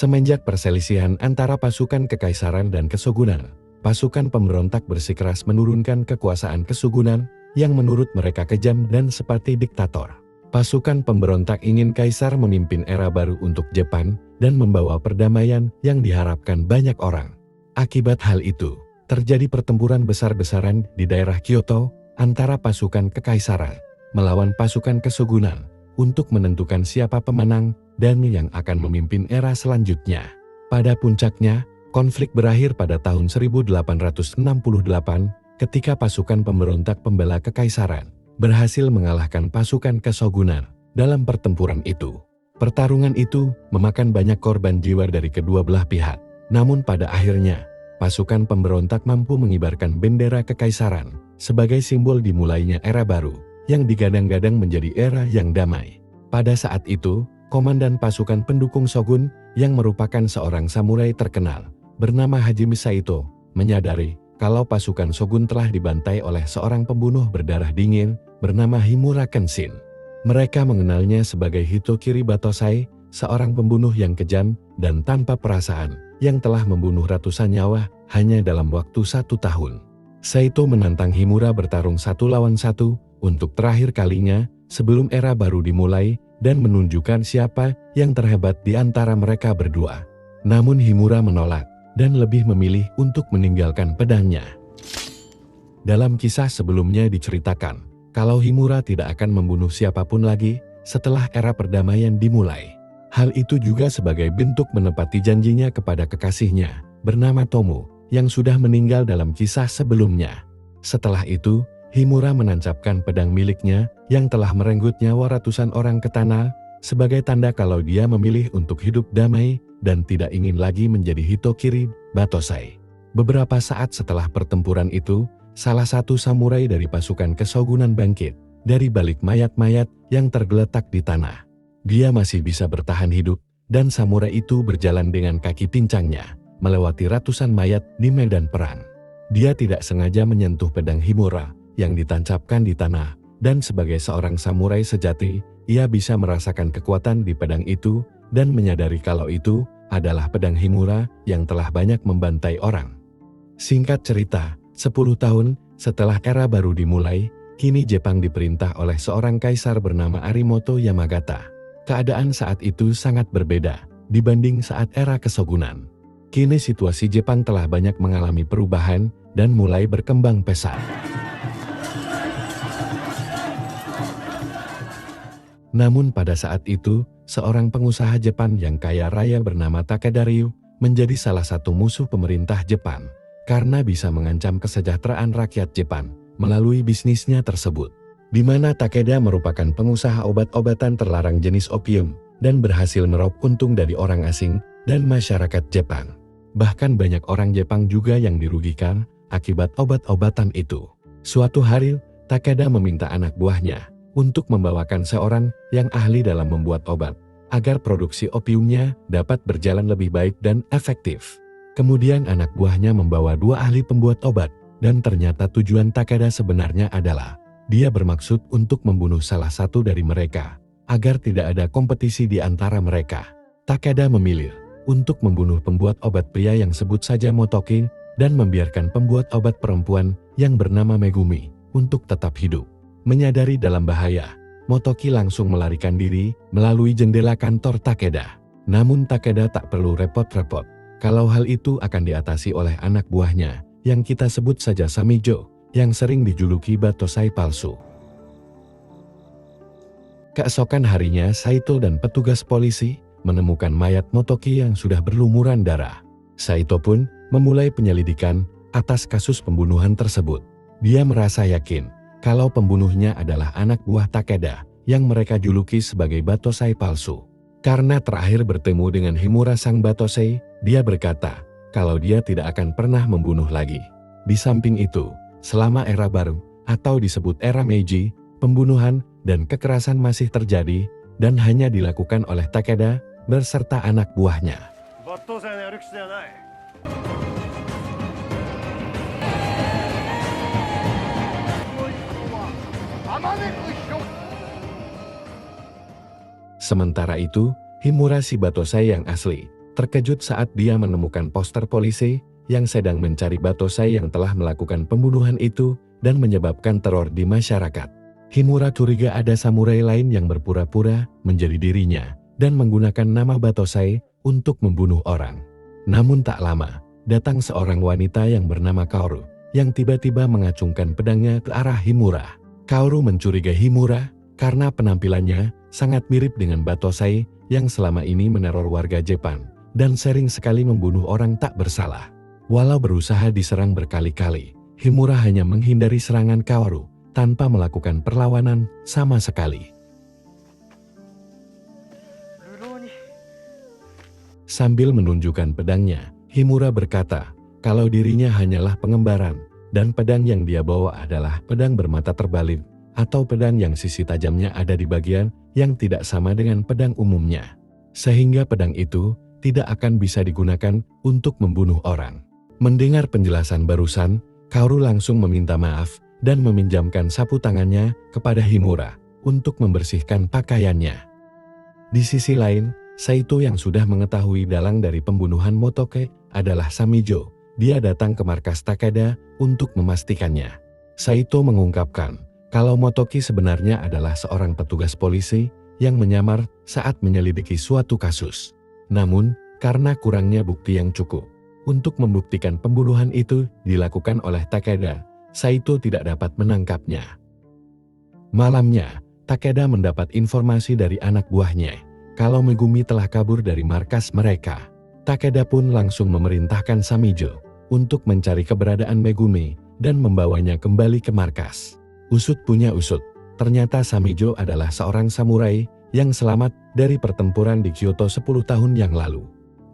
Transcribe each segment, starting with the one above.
Semenjak perselisihan antara pasukan kekaisaran dan kesogunan, pasukan pemberontak bersikeras menurunkan kekuasaan kesogunan yang menurut mereka kejam dan seperti diktator. Pasukan pemberontak ingin kaisar memimpin era baru untuk Jepang dan membawa perdamaian yang diharapkan banyak orang. Akibat hal itu, terjadi pertempuran besar-besaran di daerah Kyoto antara pasukan kekaisaran melawan pasukan kesogunan untuk menentukan siapa pemenang dan yang akan memimpin era selanjutnya. Pada puncaknya, konflik berakhir pada tahun 1868 ketika pasukan pemberontak pembela kekaisaran berhasil mengalahkan pasukan kesogunan dalam pertempuran itu. Pertarungan itu memakan banyak korban jiwa dari kedua belah pihak. Namun pada akhirnya, pasukan pemberontak mampu mengibarkan bendera kekaisaran sebagai simbol dimulainya era baru yang digadang-gadang menjadi era yang damai. Pada saat itu, komandan pasukan pendukung shogun yang merupakan seorang samurai terkenal bernama Hajime Saito menyadari kalau pasukan shogun telah dibantai oleh seorang pembunuh berdarah dingin bernama Himura Kenshin. Mereka mengenalnya sebagai Hitokiri Batosai, seorang pembunuh yang kejam dan tanpa perasaan yang telah membunuh ratusan nyawa hanya dalam waktu 1 tahun. Saito menantang Himura bertarung 1 lawan 1 untuk terakhir kalinya sebelum era baru dimulai dan menunjukkan siapa yang terhebat di antara mereka berdua. Namun Himura menolak dan lebih memilih untuk meninggalkan pedangnya. Dalam kisah sebelumnya diceritakan kalau Himura tidak akan membunuh siapapun lagi setelah era perdamaian dimulai. Hal itu juga sebagai bentuk menepati janjinya kepada kekasihnya bernama Tomo yang sudah meninggal dalam kisah sebelumnya. Setelah itu, Himura menancapkan pedang miliknya yang telah merenggut nyawa ratusan orang ke tanah sebagai tanda kalau dia memilih untuk hidup damai dan tidak ingin lagi menjadi Hitokiri Batosai. Beberapa saat setelah pertempuran itu, salah satu samurai dari pasukan kesogunan bangkit dari balik mayat-mayat yang tergeletak di tanah. Dia masih bisa bertahan hidup dan samurai itu berjalan dengan kaki pincangnya melewati ratusan mayat di medan perang. Dia tidak sengaja menyentuh pedang Himura yang ditancapkan di tanah, dan sebagai seorang samurai sejati, ia bisa merasakan kekuatan di pedang itu dan menyadari kalau itu adalah pedang Himura yang telah banyak membantai orang. Singkat cerita, 10 tahun setelah era baru dimulai, kini Jepang diperintah oleh seorang kaisar bernama Arimoto Yamagata. Keadaan saat itu sangat berbeda dibanding saat era kesogunan. Kini situasi Jepang telah banyak mengalami perubahan dan mulai berkembang pesat. Namun pada saat itu, seorang pengusaha Jepang yang kaya raya bernama Takeda Ryu menjadi salah satu musuh pemerintah Jepang karena bisa mengancam kesejahteraan rakyat Jepang melalui bisnisnya tersebut. Di mana Takeda merupakan pengusaha obat-obatan terlarang jenis opium dan berhasil meraup untung dari orang asing dan masyarakat Jepang. Bahkan banyak orang Jepang juga yang dirugikan akibat obat-obatan itu. Suatu hari, Takeda meminta anak buahnya untuk membawakan seorang yang ahli dalam membuat obat, agar produksi opiumnya dapat berjalan lebih baik dan efektif. Kemudian anak buahnya membawa 2 ahli pembuat obat, dan ternyata tujuan Takeda sebenarnya adalah dia bermaksud untuk membunuh salah satu dari mereka, agar tidak ada kompetisi di antara mereka. Takeda memilih untuk membunuh pembuat obat pria yang sebut saja Motoki dan membiarkan pembuat obat perempuan yang bernama Megumi untuk tetap hidup. Menyadari dalam bahaya, Motoki langsung melarikan diri melalui jendela kantor Takeda. Namun Takeda tak perlu repot-repot kalau hal itu akan diatasi oleh anak buahnya yang kita sebut saja Samijo yang sering dijuluki Batosai palsu. Keesokan harinya Saito dan petugas polisi menemukan mayat Motoki yang sudah berlumuran darah. Saito pun memulai penyelidikan atas kasus pembunuhan tersebut. Dia merasa yakin kalau pembunuhnya adalah anak buah Takeda yang mereka juluki sebagai Batosai palsu. Karena terakhir bertemu dengan Himura sang Batosai, dia berkata kalau dia tidak akan pernah membunuh lagi. Di samping itu, selama era baru atau disebut era Meiji, pembunuhan dan kekerasan masih terjadi dan hanya dilakukan oleh Takeda berserta anak buahnya. Sementara itu, Himura si Batosai yang asli terkejut saat dia menemukan poster polisi yang sedang mencari Batosai yang telah melakukan pembunuhan itu dan menyebabkan teror di masyarakat. Himura curiga ada samurai lain yang berpura-pura menjadi dirinya dan menggunakan nama Batosai untuk membunuh orang. Namun tak lama, datang seorang wanita yang bernama Kaoru yang tiba-tiba mengacungkan pedangnya ke arah Himura. Kaoru mencurigai Himura karena penampilannya sangat mirip dengan Batosai yang selama ini meneror warga Jepang dan sering sekali membunuh orang tak bersalah. Walau berusaha diserang berkali-kali, Himura hanya menghindari serangan Kaoru tanpa melakukan perlawanan sama sekali. Sambil menunjukkan pedangnya, Himura berkata kalau dirinya hanyalah pengembaraan dan pedang yang dia bawa adalah pedang bermata terbalik atau pedang yang sisi tajamnya ada di bagian yang tidak sama dengan pedang umumnya. Sehingga pedang itu tidak akan bisa digunakan untuk membunuh orang. Mendengar penjelasan barusan, Kaoru langsung meminta maaf dan meminjamkan sapu tangannya kepada Himura untuk membersihkan pakaiannya. Di sisi lain, Saito yang sudah mengetahui dalang dari pembunuhan Motoke adalah Samijo. Dia datang ke markas Takeda untuk memastikannya. Saito mengungkapkan kalau Motoki sebenarnya adalah seorang petugas polisi yang menyamar saat menyelidiki suatu kasus. Namun, karena kurangnya bukti yang cukup untuk membuktikan pembunuhan itu dilakukan oleh Takeda, Saito tidak dapat menangkapnya. Malamnya, Takeda mendapat informasi dari anak buahnya kalau Megumi telah kabur dari markas mereka. Takeda pun langsung memerintahkan Samijo untuk mencari keberadaan Megumi dan membawanya kembali ke markas. Usut punya usut, ternyata Samijo adalah seorang samurai yang selamat dari pertempuran di Kyoto 10 tahun yang lalu.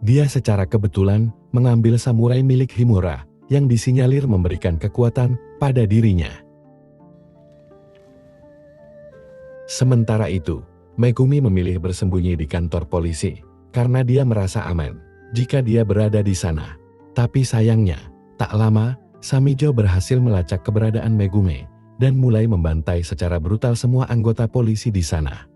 Dia secara kebetulan mengambil samurai milik Himura yang disinyalir memberikan kekuatan pada dirinya. Sementara itu, Megumi memilih bersembunyi di kantor polisi karena dia merasa aman jika dia berada di sana. Tapi sayangnya, tak lama, Samijo berhasil melacak keberadaan Megumi dan mulai membantai secara brutal semua anggota polisi di sana.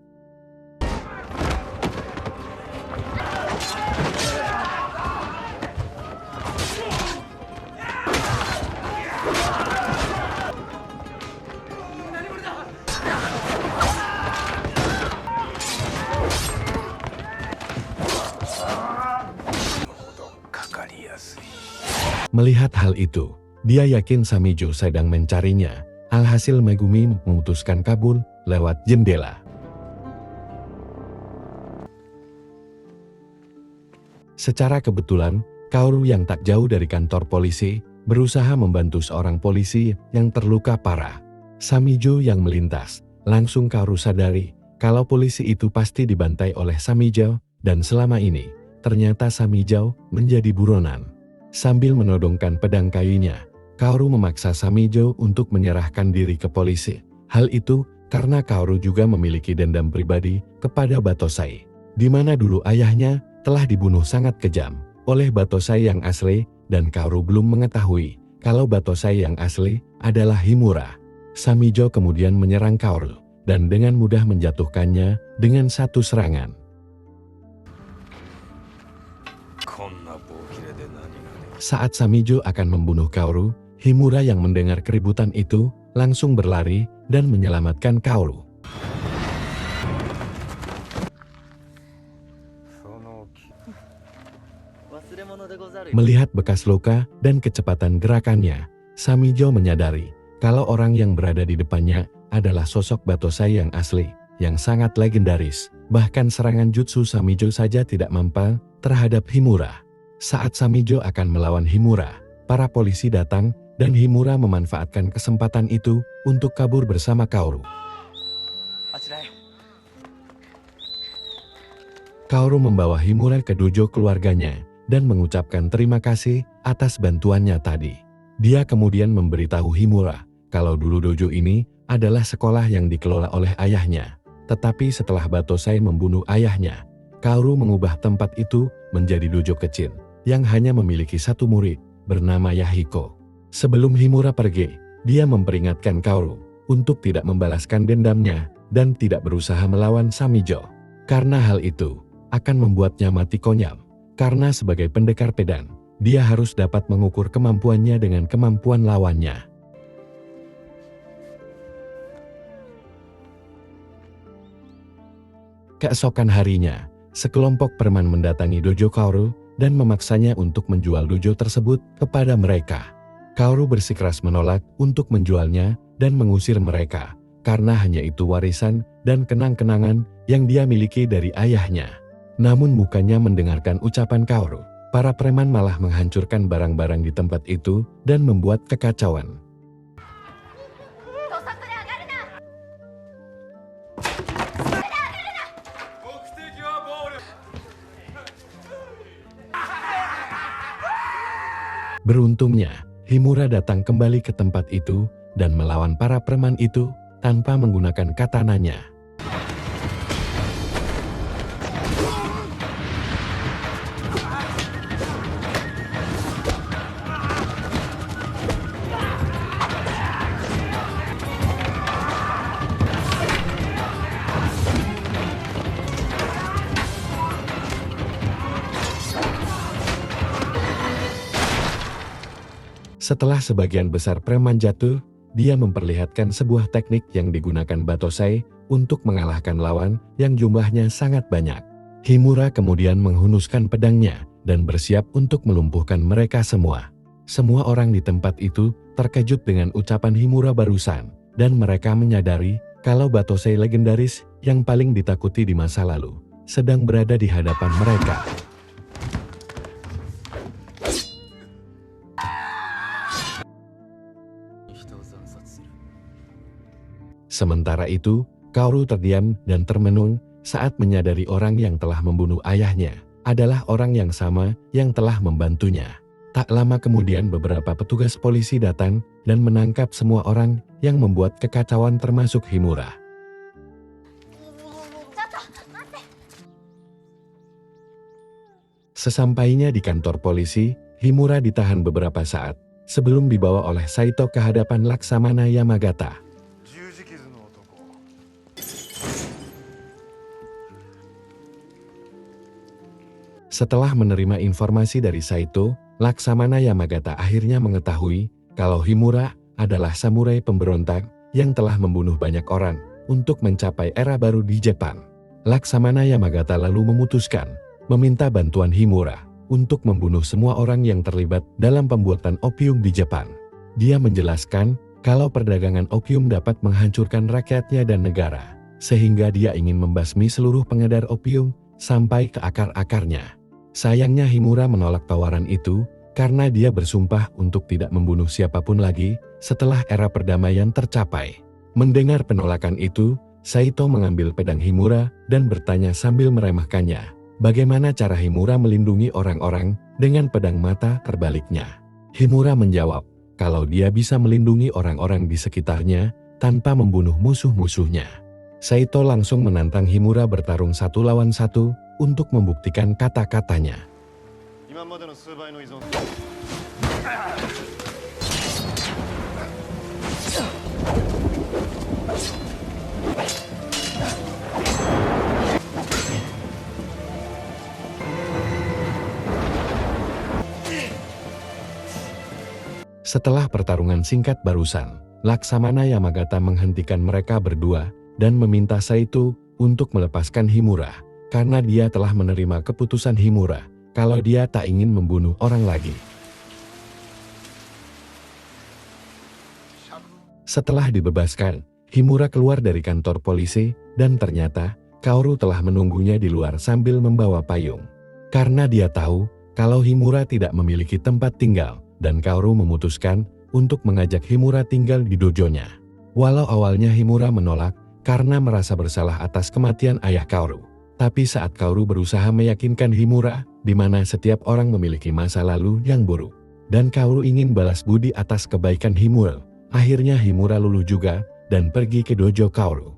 Melihat hal itu, dia yakin Samijo sedang mencarinya. Alhasil Megumi memutuskan kabur lewat jendela. Secara kebetulan, Kaoru yang tak jauh dari kantor polisi berusaha membantu seorang polisi yang terluka parah. Samijo yang melintas, langsung Kaoru sadari kalau polisi itu pasti dibantai oleh Samijo dan selama ini ternyata Samijo menjadi buronan. Sambil menodongkan pedang kayunya, Kaoru memaksa Samijo untuk menyerahkan diri ke polisi. Hal itu karena Kaoru juga memiliki dendam pribadi kepada Batosai, di mana dulu ayahnya telah dibunuh sangat kejam oleh Batosai yang asli, dan Kaoru belum mengetahui kalau Batosai yang asli adalah Himura. Samijo kemudian menyerang Kaoru dan dengan mudah menjatuhkannya dengan satu serangan. Saat Samijo akan membunuh Kaoru, Himura yang mendengar keributan itu langsung berlari dan menyelamatkan Kaoru. Melihat bekas luka dan kecepatan gerakannya, Samijo menyadari kalau orang yang berada di depannya adalah sosok Batosai yang asli, yang sangat legendaris. Bahkan serangan jutsu Samijo saja tidak mampu terhadap Himura. Saat Samijo akan melawan Himura, para polisi datang dan Himura memanfaatkan kesempatan itu untuk kabur bersama Kaoru. Kaoru membawa Himura ke dojo keluarganya dan mengucapkan terima kasih atas bantuannya tadi. Dia kemudian memberitahu Himura kalau dulu dojo ini adalah sekolah yang dikelola oleh ayahnya. Tetapi setelah Batosai membunuh ayahnya, Kaoru mengubah tempat itu menjadi dojo kecil yang hanya memiliki satu murid bernama Yahiko. Sebelum Himura pergi, dia memperingatkan Kaoru untuk tidak membalaskan dendamnya dan tidak berusaha melawan Samijo. Karena hal itu akan membuatnya mati konyol. Karena sebagai pendekar pedang, dia harus dapat mengukur kemampuannya dengan kemampuan lawannya. Keesokan harinya, sekelompok preman mendatangi dojo Kaoru dan memaksanya untuk menjual dojo tersebut kepada mereka. Kaoru bersikeras menolak untuk menjualnya dan mengusir mereka, karena hanya itu warisan dan kenang-kenangan yang dia miliki dari ayahnya. Namun bukannya mendengarkan ucapan Kaoru, para preman malah menghancurkan barang-barang di tempat itu dan membuat kekacauan. Beruntungnya, Himura datang kembali ke tempat itu dan melawan para preman itu tanpa menggunakan katananya. Setelah sebagian besar preman jatuh, dia memperlihatkan sebuah teknik yang digunakan Batosai untuk mengalahkan lawan yang jumlahnya sangat banyak. Himura kemudian menghunuskan pedangnya dan bersiap untuk melumpuhkan mereka semua. Semua orang di tempat itu terkejut dengan ucapan Himura barusan, dan mereka menyadari kalau Batosai legendaris yang paling ditakuti di masa lalu sedang berada di hadapan mereka. Sementara itu, Kaoru terdiam dan termenung saat menyadari orang yang telah membunuh ayahnya adalah orang yang sama yang telah membantunya. Tak lama kemudian beberapa petugas polisi datang dan menangkap semua orang yang membuat kekacauan termasuk Himura. Sesampainya di kantor polisi, Himura ditahan beberapa saat sebelum dibawa oleh Saito ke hadapan Laksamana Yamagata. Setelah menerima informasi dari Saito, Laksamana Yamagata akhirnya mengetahui kalau Himura adalah samurai pemberontak yang telah membunuh banyak orang untuk mencapai era baru di Jepang. Laksamana Yamagata lalu memutuskan meminta bantuan Himura untuk membunuh semua orang yang terlibat dalam pembuatan opium di Jepang. Dia menjelaskan kalau perdagangan opium dapat menghancurkan rakyatnya dan negara, sehingga dia ingin membasmi seluruh pengedar opium sampai ke akar-akarnya. Sayangnya Himura menolak tawaran itu karena dia bersumpah untuk tidak membunuh siapapun lagi setelah era perdamaian tercapai. Mendengar penolakan itu, Saito mengambil pedang Himura dan bertanya sambil meremehkannya, bagaimana cara Himura melindungi orang-orang dengan pedang mata terbaliknya. Himura menjawab kalau dia bisa melindungi orang-orang di sekitarnya tanpa membunuh musuh-musuhnya. Saito langsung menantang Himura bertarung 1 lawan 1 untuk membuktikan kata-katanya. Setelah pertarungan singkat barusan, Laksamana Yamagata menghentikan mereka berdua dan meminta Saito untuk melepaskan Himura, karena dia telah menerima keputusan Himura kalau dia tak ingin membunuh orang lagi. Setelah dibebaskan, Himura keluar dari kantor polisi dan ternyata Kaoru telah menunggunya di luar sambil membawa payung. Karena dia tahu kalau Himura tidak memiliki tempat tinggal dan Kaoru memutuskan untuk mengajak Himura tinggal di dojonya. Walau awalnya Himura menolak karena merasa bersalah atas kematian ayah Kaoru. Tapi saat Kaoru berusaha meyakinkan Himura, di mana setiap orang memiliki masa lalu yang buruk, dan Kaoru ingin balas budi atas kebaikan Himura, akhirnya Himura luluh juga dan pergi ke dojo Kaoru.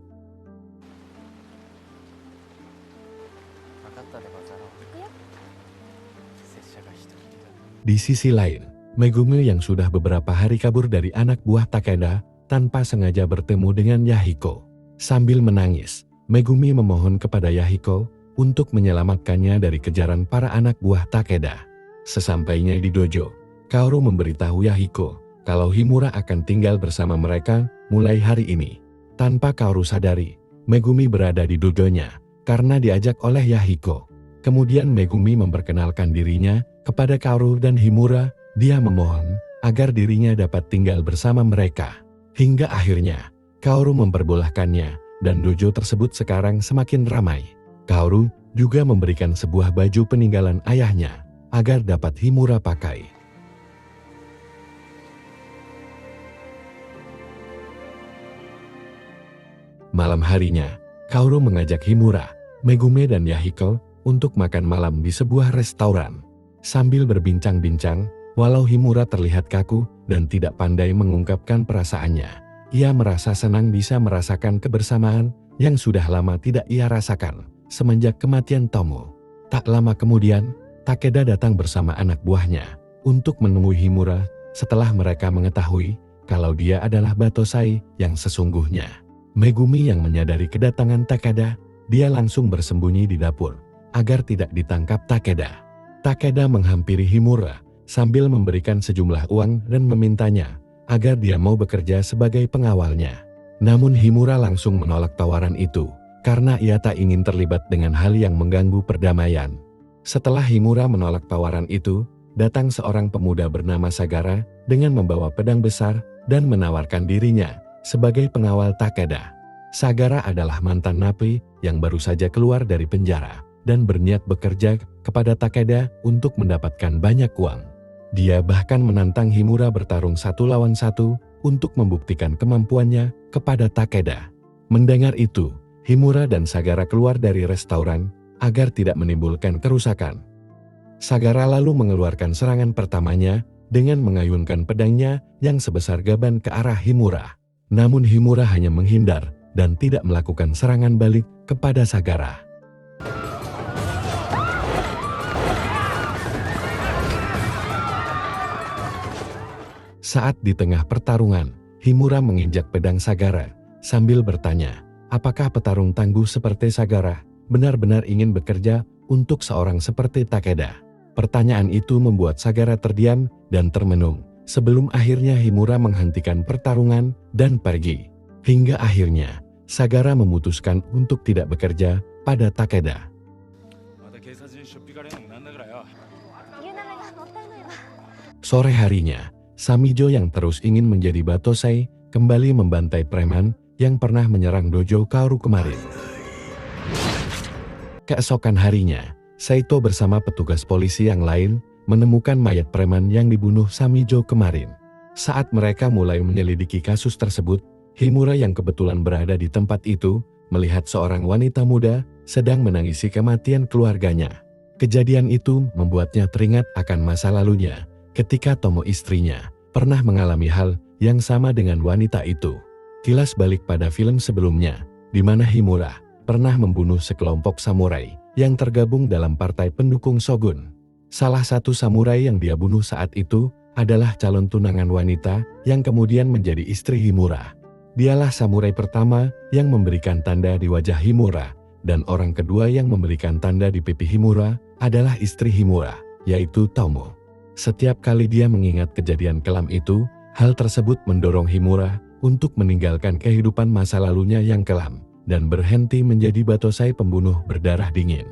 Di sisi lain, Megumi yang sudah beberapa hari kabur dari anak buah Takeda, tanpa sengaja bertemu dengan Yahiko. Sambil menangis, Megumi memohon kepada Yahiko untuk menyelamatkannya dari kejaran para anak buah Takeda. Sesampainya di dojo, Kaoru memberitahu Yahiko kalau Himura akan tinggal bersama mereka mulai hari ini. Tanpa Kaoru sadari, Megumi berada di dojonya karena diajak oleh Yahiko. Kemudian Megumi memperkenalkan dirinya kepada Kaoru dan Himura. Dia memohon agar dirinya dapat tinggal bersama mereka. Hingga akhirnya, Kaoru memperbolehkannya dan dojo tersebut sekarang semakin ramai. Kaoru juga memberikan sebuah baju peninggalan ayahnya agar dapat Himura pakai. Malam harinya, Kaoru mengajak Himura, Megumi dan Yahiko untuk makan malam di sebuah restoran. Sambil berbincang-bincang, walau Himura terlihat kaku dan tidak pandai mengungkapkan perasaannya, ia merasa senang bisa merasakan kebersamaan yang sudah lama tidak ia rasakan semenjak kematian Tomo. Tak lama kemudian, Takeda datang bersama anak buahnya untuk menemui Himura setelah mereka mengetahui kalau dia adalah Batosai yang sesungguhnya. Megumi yang menyadari kedatangan Takeda, dia langsung bersembunyi di dapur agar tidak ditangkap Takeda. Takeda menghampiri Himura sambil memberikan sejumlah uang dan memintanya agar dia mau bekerja sebagai pengawalnya. Namun Himura langsung menolak tawaran itu karena ia tak ingin terlibat dengan hal yang mengganggu perdamaian. Setelah Himura menolak tawaran itu, datang seorang pemuda bernama Sagara dengan membawa pedang besar dan menawarkan dirinya sebagai pengawal Takeda. Sagara adalah mantan napi yang baru saja keluar dari penjara dan berniat bekerja kepada Takeda untuk mendapatkan banyak uang. Dia bahkan menantang Himura bertarung 1 lawan 1 untuk membuktikan kemampuannya kepada Takeda. Mendengar itu, Himura dan Sagara keluar dari restoran agar tidak menimbulkan kerusakan. Sagara lalu mengeluarkan serangan pertamanya dengan mengayunkan pedangnya yang sebesar gaban ke arah Himura. Namun Himura hanya menghindar dan tidak melakukan serangan balik kepada Sagara. Saat di tengah pertarungan, Himura menginjak pedang Sagara sambil bertanya, apakah petarung tangguh seperti Sagara benar-benar ingin bekerja untuk seorang seperti Takeda? Pertanyaan itu membuat Sagara terdiam dan termenung sebelum akhirnya Himura menghentikan pertarungan dan pergi. Hingga akhirnya, Sagara memutuskan untuk tidak bekerja pada Takeda. Sore harinya, Samijo yang terus ingin menjadi Batosai kembali membantai preman yang pernah menyerang dojo Kaoru kemarin. Keesokan harinya, Saito bersama petugas polisi yang lain menemukan mayat preman yang dibunuh Samijo kemarin. Saat mereka mulai menyelidiki kasus tersebut, Himura yang kebetulan berada di tempat itu melihat seorang wanita muda sedang menangisi kematian keluarganya. Kejadian itu membuatnya teringat akan masa lalunya ketika Tomo istrinya pernah mengalami hal yang sama dengan wanita itu. Kilas balik pada film sebelumnya, di mana Himura pernah membunuh sekelompok samurai yang tergabung dalam partai pendukung Shogun. Salah satu samurai yang dia bunuh saat itu adalah calon tunangan wanita yang kemudian menjadi istri Himura. Dialah samurai pertama yang memberikan tanda di wajah Himura, dan orang kedua yang memberikan tanda di pipi Himura adalah istri Himura, yaitu Tomo. Setiap kali dia mengingat kejadian kelam itu, hal tersebut mendorong Himura untuk meninggalkan kehidupan masa lalunya yang kelam dan berhenti menjadi Batosai pembunuh berdarah dingin.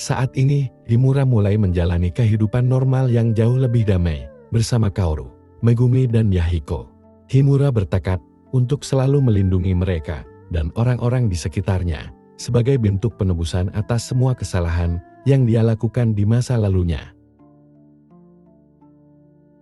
Saat ini, Himura mulai menjalani kehidupan normal yang jauh lebih damai bersama Kaoru, Megumi dan Yahiko. Himura bertekad untuk selalu melindungi mereka dan orang-orang di sekitarnya sebagai bentuk penebusan atas semua kesalahan yang dia lakukan di masa lalunya.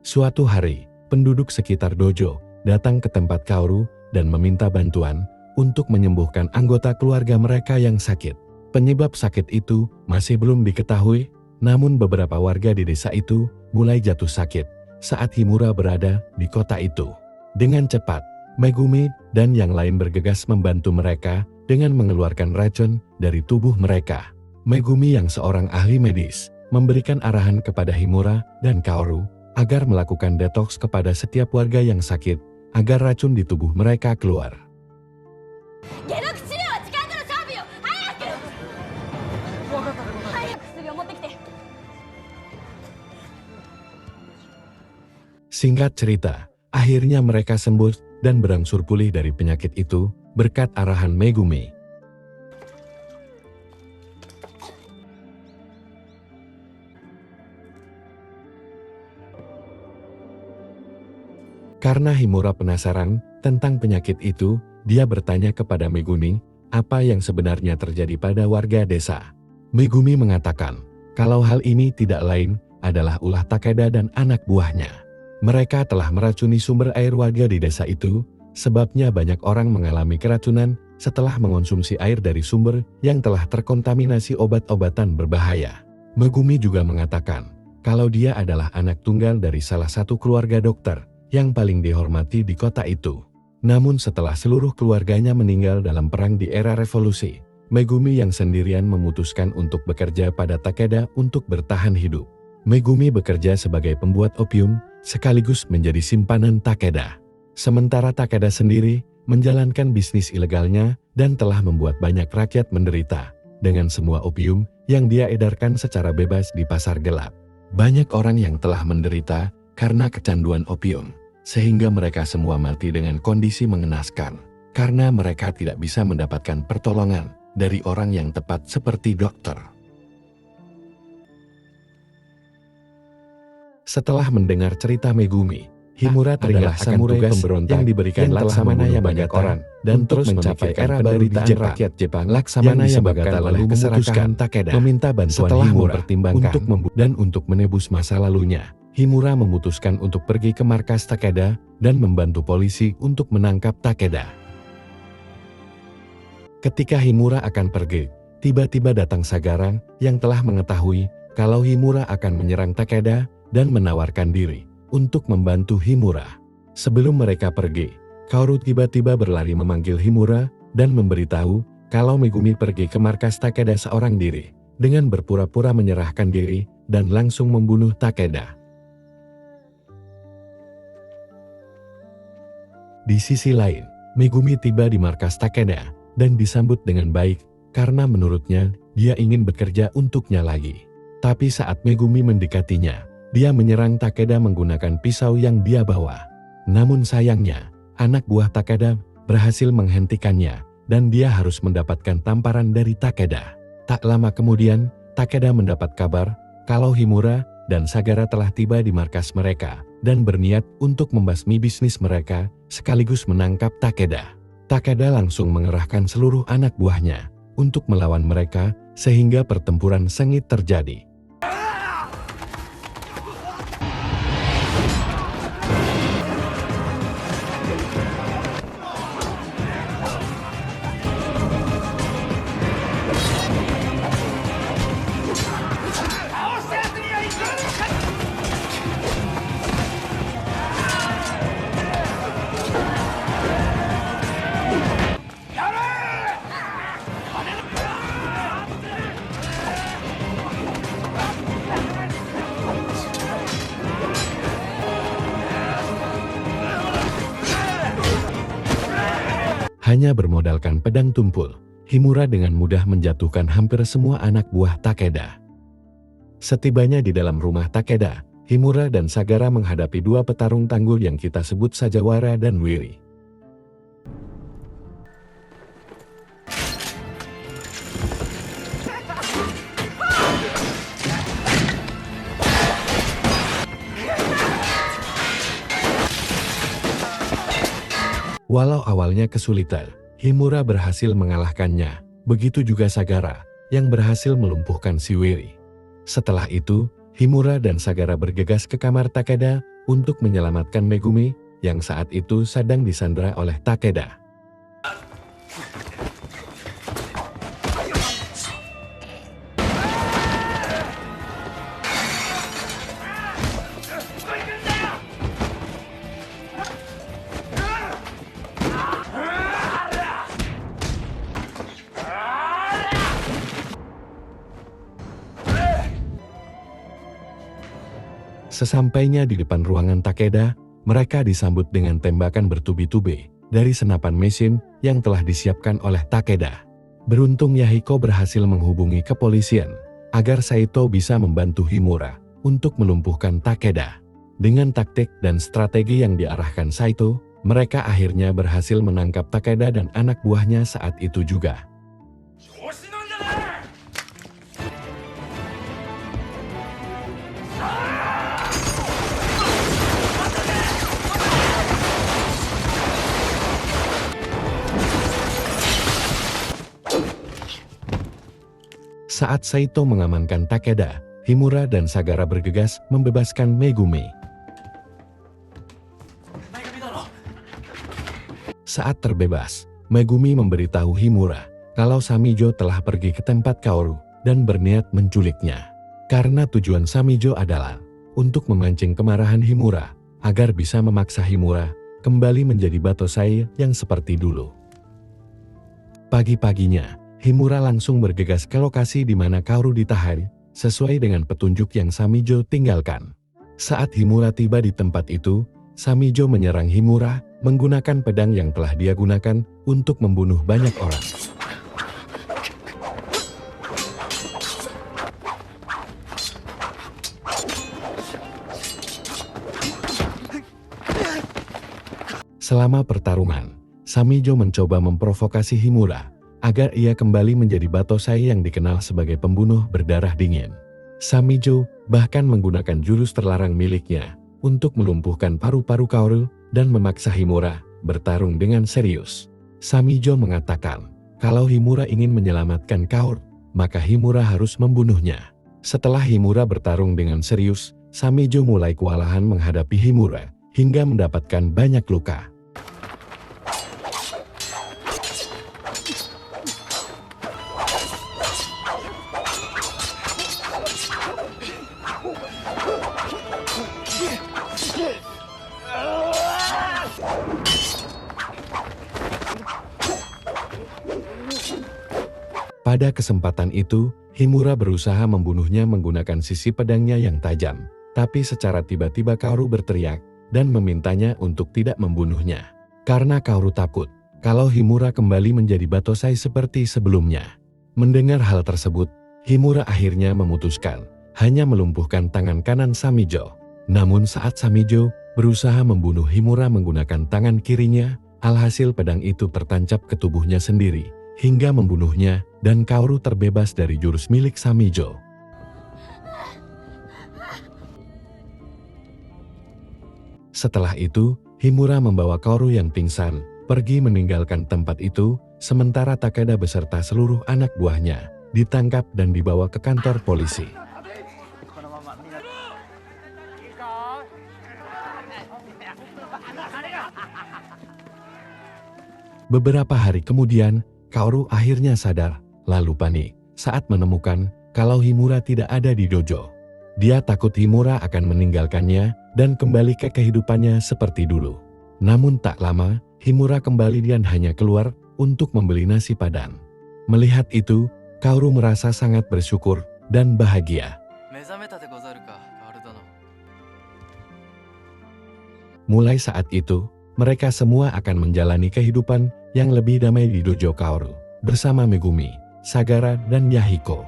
Suatu hari, penduduk sekitar dojo datang ke tempat Kaoru dan meminta bantuan untuk menyembuhkan anggota keluarga mereka yang sakit. Penyebab sakit itu masih belum diketahui, namun beberapa warga di desa itu mulai jatuh sakit saat Himura berada di kota itu. Dengan cepat, Megumi dan yang lain bergegas membantu mereka dengan mengeluarkan racun dari tubuh mereka. Megumi yang seorang ahli medis memberikan arahan kepada Himura dan Kaoru agar melakukan detoks kepada setiap warga yang sakit, agar racun di tubuh mereka keluar. Singkat cerita, akhirnya mereka sembuh dan berangsur pulih dari penyakit itu berkat arahan Megumi. Karena Himura penasaran tentang penyakit itu, dia bertanya kepada Megumi apa yang sebenarnya terjadi pada warga desa. Megumi mengatakan kalau hal ini tidak lain adalah ulah Takeda dan anak buahnya. Mereka telah meracuni sumber air warga di desa itu, sebabnya banyak orang mengalami keracunan setelah mengonsumsi air dari sumber yang telah terkontaminasi obat-obatan berbahaya. Megumi juga mengatakan kalau dia adalah anak tunggal dari salah satu keluarga dokter yang paling dihormati di kota itu. Namun setelah seluruh keluarganya meninggal dalam perang di era revolusi, Megumi yang sendirian memutuskan untuk bekerja pada Takeda untuk bertahan hidup. Megumi bekerja sebagai pembuat opium, sekaligus menjadi simpanan Takeda. Sementara Takeda sendiri menjalankan bisnis ilegalnya dan telah membuat banyak rakyat menderita dengan semua opium yang dia edarkan secara bebas di pasar gelap. Banyak orang yang telah menderita karena kecanduan opium, sehingga mereka semua mati dengan kondisi mengenaskan, karena mereka tidak bisa mendapatkan pertolongan dari orang yang tepat seperti dokter. Setelah mendengar cerita Megumi, Himura teringat samurai pemberontak yang diberikan Laksamana Yamagata dan terus mencapai era baru di rakyat Jepang. Laksamana Yamagata lalu memutuskan Takeda meminta bantuan Himura untuk menebus masa lalunya. Himura memutuskan untuk pergi ke markas Takeda dan membantu polisi untuk menangkap Takeda. Ketika Himura akan pergi, tiba-tiba datang Sagara yang telah mengetahui kalau Himura akan menyerang Takeda dan menawarkan diri untuk membantu Himura. Sebelum mereka pergi, Kaoru tiba-tiba berlari memanggil Himura dan memberitahu kalau Megumi pergi ke markas Takeda seorang diri dengan berpura-pura menyerahkan diri dan langsung membunuh Takeda. Di sisi lain, Megumi tiba di markas Takeda dan disambut dengan baik karena menurutnya dia ingin bekerja untuknya lagi. Tapi saat Megumi mendekatinya, dia menyerang Takeda menggunakan pisau yang dia bawa. Namun sayangnya, anak buah Takeda berhasil menghentikannya dan dia harus mendapatkan tamparan dari Takeda. Tak lama kemudian, Takeda mendapat kabar kalau Himura dan Sagara telah tiba di markas mereka dan berniat untuk membasmi bisnis mereka sekaligus menangkap Takeda. Takeda langsung mengerahkan seluruh anak buahnya untuk melawan mereka sehingga pertempuran sengit terjadi. Hanya bermodalkan pedang tumpul, Himura dengan mudah menjatuhkan hampir semua anak buah Takeda. Setibanya di dalam rumah Takeda, Himura dan Sagara menghadapi dua petarung tanggul yang kita sebut Sajawara dan Wiri. Walau awalnya kesulitan, Himura berhasil mengalahkannya, begitu juga Sagara, yang berhasil melumpuhkan si Wiri. Setelah itu, Himura dan Sagara bergegas ke kamar Takeda untuk menyelamatkan Megumi, yang saat itu sedang disandra oleh Takeda. Sesampainya di depan ruangan Takeda, mereka disambut dengan tembakan bertubi-tubi dari senapan mesin yang telah disiapkan oleh Takeda. Beruntung Yahiko berhasil menghubungi kepolisian agar Saito bisa membantu Himura untuk melumpuhkan Takeda. Dengan taktik dan strategi yang diarahkan Saito, mereka akhirnya berhasil menangkap Takeda dan anak buahnya saat itu juga. Saat Saito mengamankan Takeda, Himura dan Sagara bergegas membebaskan Megumi. Saat terbebas, Megumi memberitahu Himura kalau Samijo telah pergi ke tempat Kaoru dan berniat menculiknya. Karena tujuan Samijo adalah untuk memancing kemarahan Himura agar bisa memaksa Himura kembali menjadi Batosai yang seperti dulu. Pagi-paginya, Himura langsung bergegas ke lokasi di mana Kaoru ditahan sesuai dengan petunjuk yang Samijo tinggalkan. Saat Himura tiba di tempat itu, Samijo menyerang Himura menggunakan pedang yang telah dia gunakan untuk membunuh banyak orang. Selama pertarungan, Samijo mencoba memprovokasi Himura agar ia kembali menjadi Batosai yang dikenal sebagai pembunuh berdarah dingin. Samijo bahkan menggunakan jurus terlarang miliknya untuk melumpuhkan paru-paru Kaoru dan memaksa Himura bertarung dengan serius. Samijo mengatakan kalau Himura ingin menyelamatkan Kaoru, maka Himura harus membunuhnya. Setelah Himura bertarung dengan serius, Samijo mulai kewalahan menghadapi Himura hingga mendapatkan banyak luka. Pada kesempatan itu, Himura berusaha membunuhnya menggunakan sisi pedangnya yang tajam. Tapi secara tiba-tiba Kaoru berteriak dan memintanya untuk tidak membunuhnya. Karena Kaoru takut kalau Himura kembali menjadi Batosai seperti sebelumnya. Mendengar hal tersebut, Himura akhirnya memutuskan hanya melumpuhkan tangan kanan Samijo. Namun saat Samijo berusaha membunuh Himura menggunakan tangan kirinya, alhasil pedang itu tertancap ke tubuhnya sendiri hingga membunuhnya, dan Kaoru terbebas dari jurus milik Samijo. Setelah itu, Himura membawa Kaoru yang pingsan pergi meninggalkan tempat itu, sementara Takeda beserta seluruh anak buahnya ditangkap dan dibawa ke kantor polisi. Beberapa hari kemudian, Kaoru akhirnya sadar, lalu panik saat menemukan kalau Himura tidak ada di dojo. Dia takut Himura akan meninggalkannya dan kembali ke kehidupannya seperti dulu. Namun tak lama, Himura kembali dan hanya keluar untuk membeli nasi padang. Melihat itu, Kaoru merasa sangat bersyukur dan bahagia. Mulai saat itu, mereka semua akan menjalani kehidupan yang lebih damai di dojo Kaoru bersama Megumi, Sagara, dan Yahiko.